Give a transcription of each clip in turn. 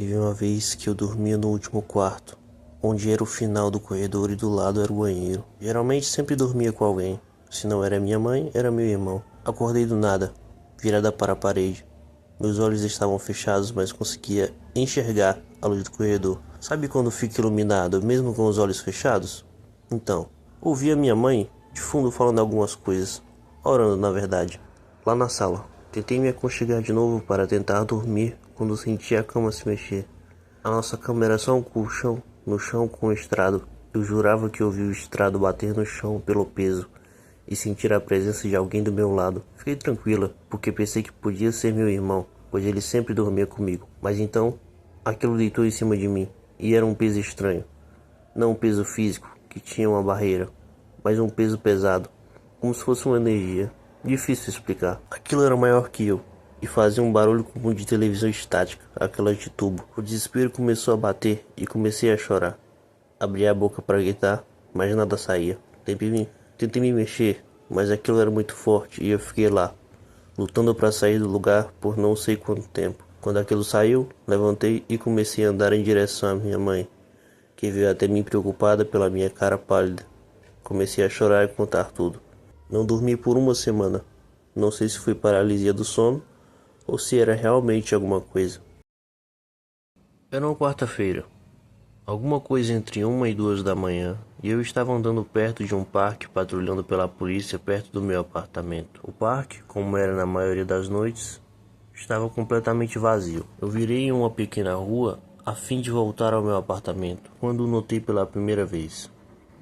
Teve uma vez que eu dormia no último quarto, onde era o final do corredor e do lado era o banheiro. Geralmente sempre dormia com alguém. Se não era minha mãe, era meu irmão. Acordei do nada, virada para a parede. Meus olhos estavam fechados, mas conseguia enxergar a luz do corredor. Sabe quando fica iluminado, mesmo com os olhos fechados? Então, ouvi a minha mãe de fundo falando algumas coisas, orando na verdade, lá na sala. Tentei me aconchegar de novo para tentar dormir quando senti a cama se mexer. A nossa cama era só um colchão no chão com um estrado. Eu jurava que ouvi o estrado bater no chão pelo peso e sentir a presença de alguém do meu lado. Fiquei tranquila, porque pensei que podia ser meu irmão, pois ele sempre dormia comigo. Mas então, aquilo deitou em cima de mim, e era um peso estranho. Não um peso físico, que tinha uma barreira, mas um peso pesado, como se fosse uma energia. Difícil explicar. Aquilo era maior que eu, e fazia um barulho como de televisão estática, aquela de tubo. O desespero começou a bater e comecei a chorar. Abri a boca para gritar, mas nada saía. Tentei me mexer, mas aquilo era muito forte e eu fiquei lá, lutando para sair do lugar por não sei quanto tempo. Quando aquilo saiu, levantei e comecei a andar em direção à minha mãe, que veio até mim preocupada pela minha cara pálida. Comecei a chorar e contar tudo. Não dormi por uma semana. Não sei se foi paralisia do sono ou se era realmente alguma coisa. Era uma quarta-feira, alguma coisa entre 1 e 2 da manhã, e eu estava andando perto de um parque patrulhando pela polícia perto do meu apartamento. O parque, como era na maioria das noites, estava completamente vazio. Eu virei em uma pequena rua a fim de voltar ao meu apartamento, quando o notei pela primeira vez.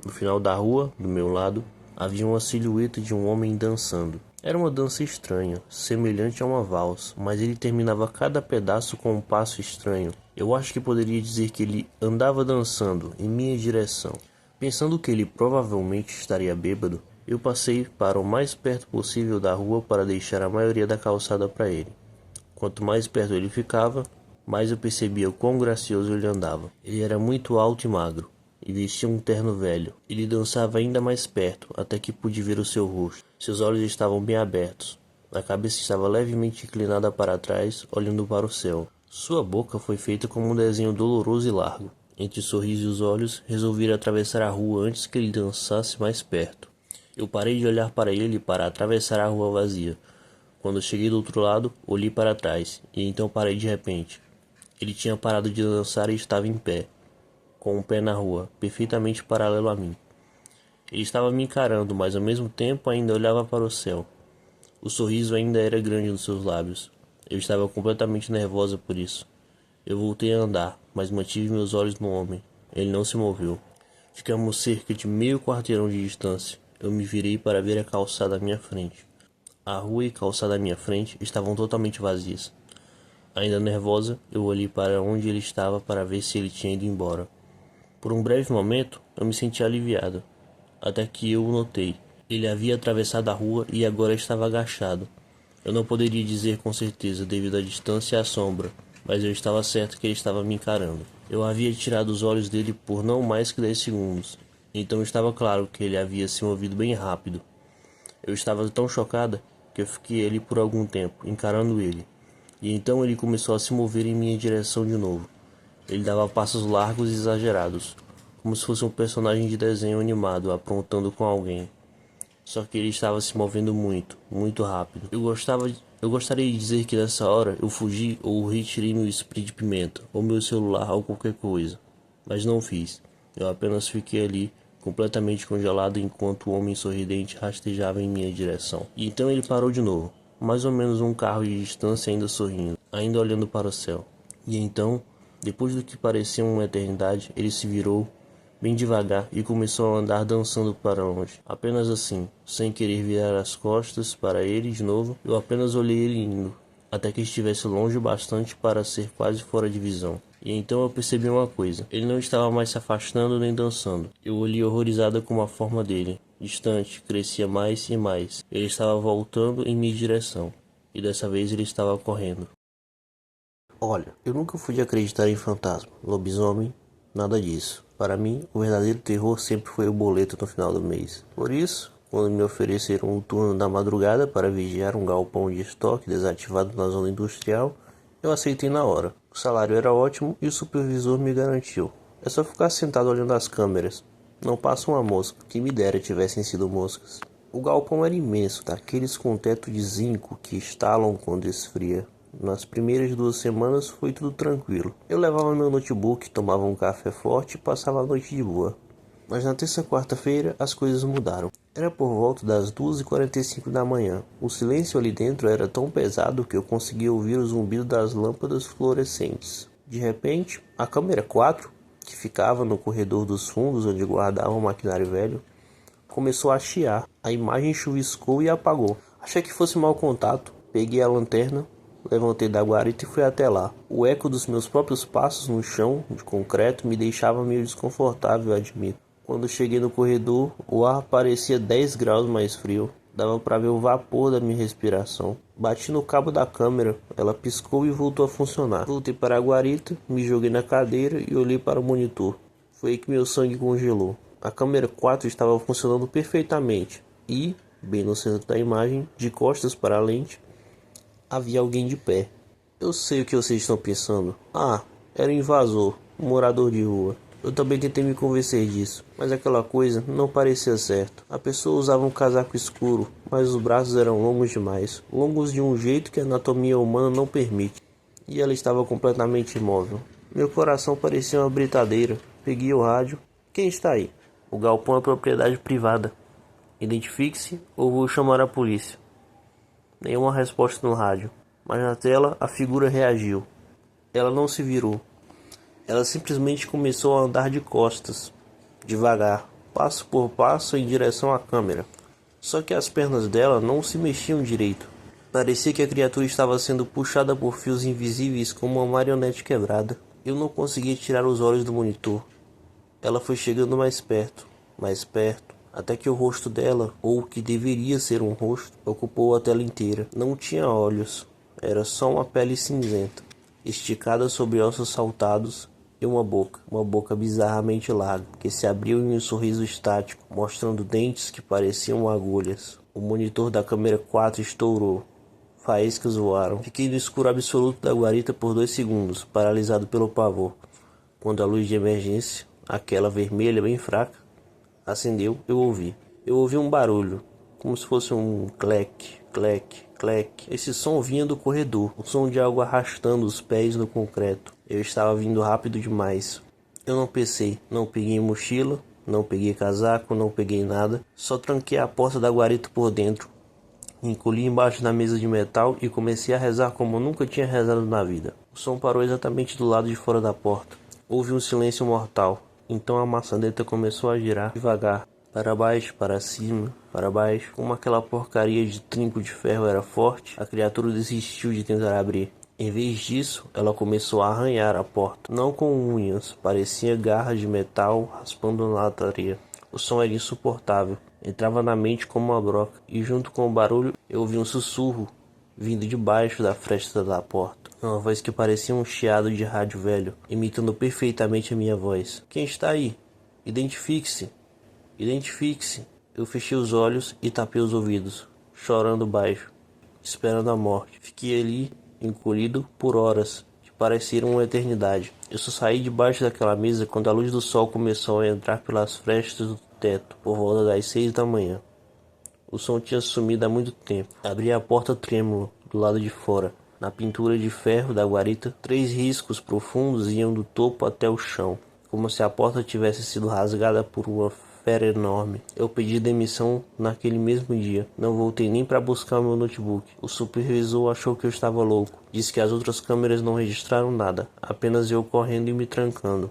No final da rua, do meu lado, havia uma silhueta de um homem dançando. Era uma dança estranha, semelhante a uma valsa, mas ele terminava cada pedaço com um passo estranho. Eu acho que poderia dizer que ele andava dançando em minha direção. Pensando que ele provavelmente estaria bêbado, eu passei para o mais perto possível da rua para deixar a maioria da calçada para ele. Quanto mais perto ele ficava, mais eu percebia o quão gracioso ele andava. Ele era muito alto e magro, e vestia um terno velho. Ele dançava ainda mais perto, até que pude ver o seu rosto. Seus olhos estavam bem abertos. A cabeça estava levemente inclinada para trás, olhando para o céu. Sua boca foi feita como um desenho doloroso e largo. Entre o sorriso e os olhos, resolvi atravessar a rua antes que ele dançasse mais perto. Eu parei de olhar para ele para atravessar a rua vazia. Quando cheguei do outro lado, olhei para trás, e então parei de repente. Ele tinha parado de dançar e estava em pé, com um pé na rua, perfeitamente paralelo a mim. Ele estava me encarando, mas ao mesmo tempo ainda olhava para o céu. O sorriso ainda era grande nos seus lábios. Eu estava completamente nervosa por isso. Eu voltei a andar, mas mantive meus olhos no homem. Ele não se moveu. Ficamos cerca de meio quarteirão de distância. Eu me virei para ver a calçada à minha frente. A rua e a calçada à minha frente estavam totalmente vazias. Ainda nervosa, eu olhei para onde ele estava para ver se ele tinha ido embora. Por um breve momento, eu me senti aliviado, até que eu o notei. Ele havia atravessado a rua e agora estava agachado. Eu não poderia dizer com certeza devido à distância e à sombra, mas eu estava certo que ele estava me encarando. Eu havia tirado os olhos dele por não mais que 10 segundos, então estava claro que ele havia se movido bem rápido. Eu estava tão chocada que eu fiquei ali por algum tempo, encarando ele, e então ele começou a se mover em minha direção de novo. Ele dava passos largos e exagerados, como se fosse um personagem de desenho animado aprontando com alguém. Só que ele estava se movendo muito, muito rápido. Eu gostaria de dizer que nessa hora eu fugi ou retirei meu spray de pimenta, ou meu celular ou qualquer coisa. Mas não fiz. Eu apenas fiquei ali, completamente congelado enquanto o homem sorridente rastejava em minha direção. E então ele parou de novo, mais ou menos um carro de distância ainda sorrindo, ainda olhando para o céu. E então, depois do que parecia uma eternidade, ele se virou, bem devagar, e começou a andar dançando para longe. Apenas assim, sem querer virar as costas para ele de novo, eu apenas olhei ele indo, até que estivesse longe o bastante para ser quase fora de visão. E então eu percebi uma coisa. Ele não estava mais se afastando nem dançando. Eu olhei horrorizada com a forma dele. Distante, crescia mais e mais. Ele estava voltando em minha direção. E dessa vez ele estava correndo. Olha, eu nunca fui de acreditar em fantasma, lobisomem, nada disso. Para mim, o verdadeiro terror sempre foi o boleto no final do mês. Por isso, quando me ofereceram um turno da madrugada para vigiar um galpão de estoque desativado na zona industrial, eu aceitei na hora. O salário era ótimo e o supervisor me garantiu: é só ficar sentado olhando as câmeras. Não passa uma mosca, que me dera tivessem sido moscas. O galpão era imenso, daqueles com teto de zinco que estalam quando esfria. Nas primeiras 2 semanas foi tudo tranquilo. Eu levava meu notebook, tomava um café forte e passava a noite de boa. Mas na terça e quarta-feira as coisas mudaram. Era por volta das 2h45 da manhã. O silêncio ali dentro era tão pesado que eu conseguia ouvir o zumbido das lâmpadas fluorescentes. De repente, a câmera 4, que ficava no corredor dos fundos onde guardava o maquinário velho, começou a chiar. A imagem chuviscou e apagou. Achei que fosse mau contato. Peguei a lanterna, levantei da guarita e fui até lá. O eco dos meus próprios passos no chão de concreto me deixava meio desconfortável, admito. Quando cheguei no corredor, o ar parecia 10 graus mais frio. Dava para ver o vapor da minha respiração. Bati no cabo da câmera, ela piscou e voltou a funcionar. Voltei para a guarita, me joguei na cadeira e olhei para o monitor. Foi aí que meu sangue congelou. A câmera 4 estava funcionando perfeitamente e, bem no centro da imagem, de costas para a lente, havia alguém de pé. Eu sei o que vocês estão pensando. Ah, era um invasor, um morador de rua. Eu também tentei me convencer disso, mas aquela coisa não parecia certo. A pessoa usava um casaco escuro, mas os braços eram longos demais. Longos de um jeito que a anatomia humana não permite. E ela estava completamente imóvel. Meu coração parecia uma britadeira. Peguei o rádio. Quem está aí? O galpão é propriedade privada. Identifique-se ou vou chamar a polícia. Nenhuma resposta no rádio, mas na tela a figura reagiu. Ela não se virou. Ela simplesmente começou a andar de costas, devagar, passo por passo em direção à câmera. Só que as pernas dela não se mexiam direito. Parecia que a criatura estava sendo puxada por fios invisíveis como uma marionete quebrada. Eu não conseguia tirar os olhos do monitor. Ela foi chegando mais perto, até que o rosto dela, ou o que deveria ser um rosto, ocupou a tela inteira. Não tinha olhos, era só uma pele cinzenta, esticada sobre ossos saltados, e uma boca bizarramente larga, que se abriu em um sorriso estático, mostrando dentes que pareciam agulhas. O monitor da câmera 4 estourou. Faíscas voaram. Fiquei no escuro absoluto da guarita por 2 segundos, paralisado pelo pavor. Quando a luz de emergência, aquela vermelha bem fraca, acendeu, eu ouvi. Eu ouvi um barulho, como se fosse um clec, clec, clec. Esse som vinha do corredor, o som de algo arrastando os pés no concreto. Eu estava vindo rápido demais. Eu não pensei, não peguei mochila, não peguei casaco, não peguei nada. Só tranquei a porta da guarita por dentro. Encolhi embaixo da mesa de metal e comecei a rezar como nunca tinha rezado na vida. O som parou exatamente do lado de fora da porta. Houve um silêncio mortal. Então a maçaneta começou a girar devagar, para baixo, para cima, para baixo. Como aquela porcaria de trinco de ferro era forte, a criatura desistiu de tentar abrir. Em vez disso, ela começou a arranhar a porta, não com unhas, parecia garras de metal raspando na lataria. O som era insuportável, entrava na mente como uma broca, e junto com o barulho eu ouvi um sussurro vindo de baixo da fresta da porta. Uma voz que parecia um chiado de rádio velho, imitando perfeitamente a minha voz. Quem está aí? Identifique-se! Identifique-se! Eu fechei os olhos e tapei os ouvidos, chorando baixo, esperando a morte. Fiquei ali, encolhido por horas, que pareceram uma eternidade. Eu só saí debaixo daquela mesa quando a luz do sol começou a entrar pelas frestas do teto, por volta das 6 da manhã. O som tinha sumido há muito tempo. Abri a porta trêmulo, do lado de fora. Na pintura de ferro da guarita, 3 riscos profundos iam do topo até o chão, como se a porta tivesse sido rasgada por uma fera enorme. Eu pedi demissão naquele mesmo dia. Não voltei nem para buscar meu notebook. O supervisor achou que eu estava louco. Disse que as outras câmeras não registraram nada, apenas eu correndo e me trancando.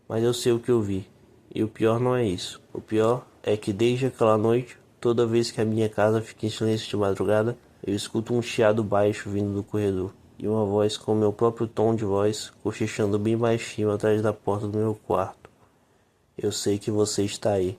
Mas eu sei o que eu vi. E o pior não é isso. O pior é que desde aquela noite, toda vez que a minha casa fica em silêncio de madrugada, eu escuto um chiado baixo vindo do corredor, e uma voz com meu próprio tom de voz, cochichando bem baixinho atrás da porta do meu quarto. Eu sei que você está aí.